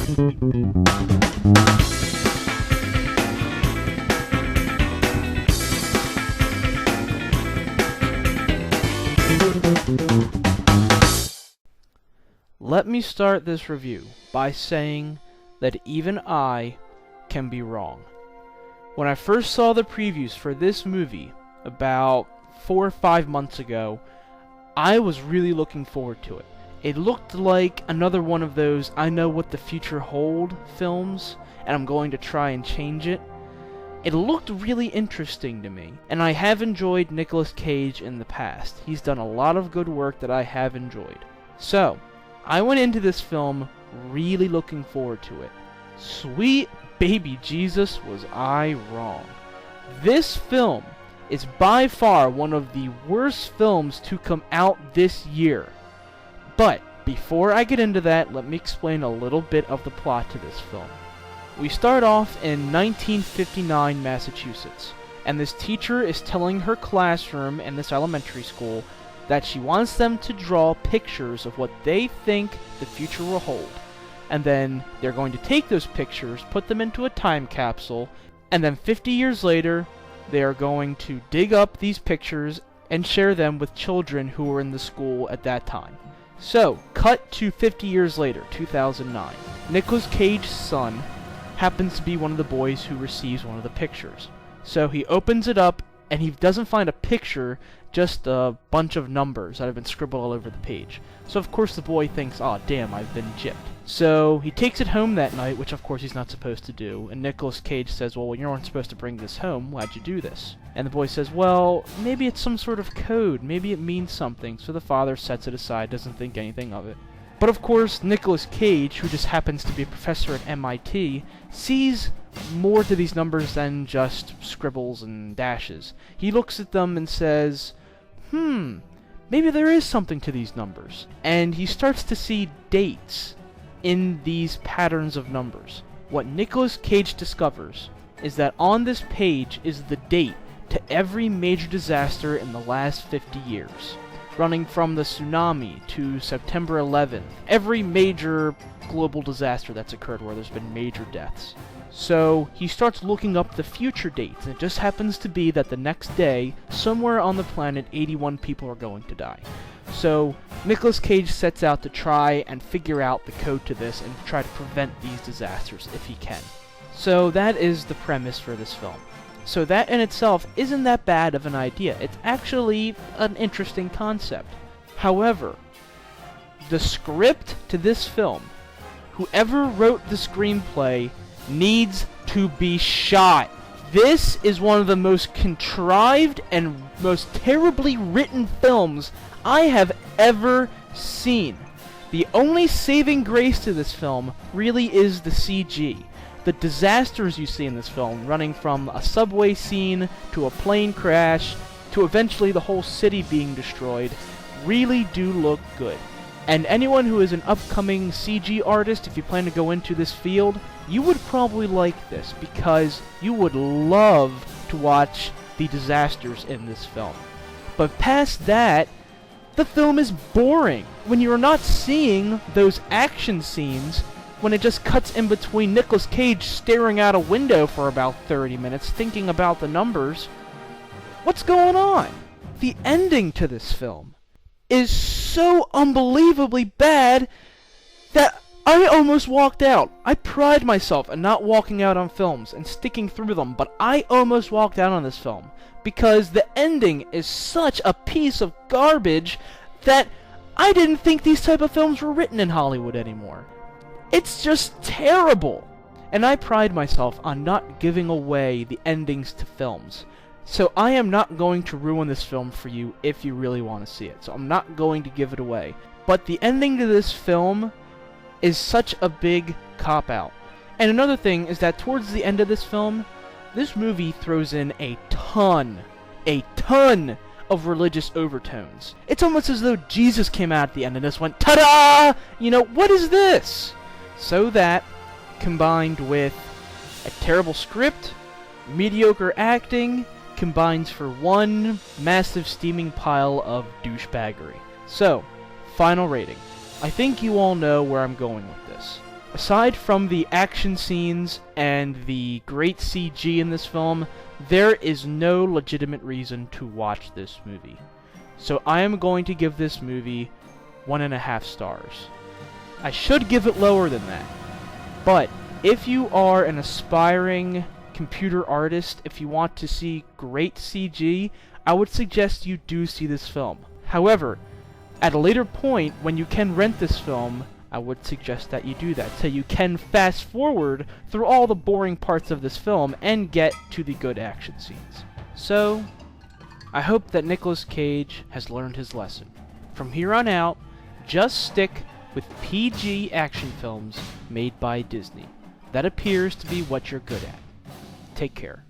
Let me start this review by saying that even I can be wrong. When I first saw the previews for this movie about 4 or 5 months ago, I was really looking forward to it. It looked like another one of those I know what the future hold films, and I'm going to try and change it. It looked really interesting to me, and I have enjoyed Nicolas Cage in the past. He's done a lot of good work that I have enjoyed. So, I went into this film really looking forward to it. Sweet baby Jesus, was I wrong. This film is by far one of the worst films to come out this year. But before I get into that, let me explain a little bit of the plot to this film. We start off in 1959 Massachusetts, and this teacher is telling her classroom in this elementary school that she wants them to draw pictures of what they think the future will hold. And then they're going to take those pictures, put them into a time capsule, and then 50 years later, they are going to dig up these pictures and share them with children who were in the school at that time. So, cut to 50 years later, 2009. Nicolas Cage's son happens to be one of the boys who receives one of the pictures. So he opens it up, and he doesn't find a picture, just a bunch of numbers that have been scribbled all over the page. So of course the boy thinks, "Aw, damn, I've been gypped." So he takes it home that night, which of course he's not supposed to do, and Nicolas Cage says, "Well, you weren't supposed to bring this home, why'd you do this?" And the boy says, "Well, maybe it's some sort of code, maybe it means something." So the father sets it aside, doesn't think anything of it. But of course, Nicolas Cage, who just happens to be a professor at MIT, sees more to these numbers than just scribbles and dashes. He looks at them and says, maybe there is something to these numbers. And he starts to see dates in these patterns of numbers. What Nicolas Cage discovers is that on this page is the date to every major disaster in the last 50 years. Running from the tsunami to September 11th, every major global disaster that's occurred where there's been major deaths. So he starts looking up the future dates, and it just happens to be that the next day, somewhere on the planet, 81 people are going to die. So Nicolas Cage sets out to try and figure out the code to this and try to prevent these disasters if he can. So that is the premise for this film. So that in itself isn't that bad of an idea. It's actually an interesting concept. However, the script to this film, whoever wrote the screenplay needs to be shot. This is one of the most contrived and most terribly written films I have ever seen. The only saving grace to this film really is the CG. The disasters you see in this film, running from a subway scene to a plane crash to eventually the whole city being destroyed, really do look good. And anyone who is an upcoming CG artist, if you plan to go into this field, you would probably like this, because you would love to watch the disasters in this film. But past that, the film is boring. When you're not seeing those action scenes, when it just cuts in between Nicolas Cage staring out a window for about 30 minutes, thinking about the numbers, what's going on? The ending to this film is so unbelievably bad that I almost walked out. I pride myself in not walking out on films and sticking through them, but I almost walked out on this film because the ending is such a piece of garbage that I didn't think these type of films were written in Hollywood anymore. It's just terrible. And I pride myself on not giving away the endings to films. So I am not going to ruin this film for you if you really want to see it. So I'm not going to give it away. But the ending to this film is such a big cop-out. And another thing is that towards the end of this film, this movie throws in a ton of religious overtones. It's almost as though Jesus came out at the end and just went, ta-da! You know, what is this? So that, combined with a terrible script, mediocre acting, combines for one massive steaming pile of douchebaggery. So, final rating. I think you all know where I'm going with this. Aside from the action scenes and the great CG in this film, there is no legitimate reason to watch this movie. So I am going to give this movie 1.5 stars. I should give it lower than that. But if you are an aspiring computer artist, if you want to see great CG, I would suggest you do see this film. However, at a later point, when you can rent this film, I would suggest that you do that, so you can fast forward through all the boring parts of this film and get to the good action scenes. So, I hope that Nicolas Cage has learned his lesson. From here on out, just stick with PG action films made by Disney. That appears to be what you're good at. Take care.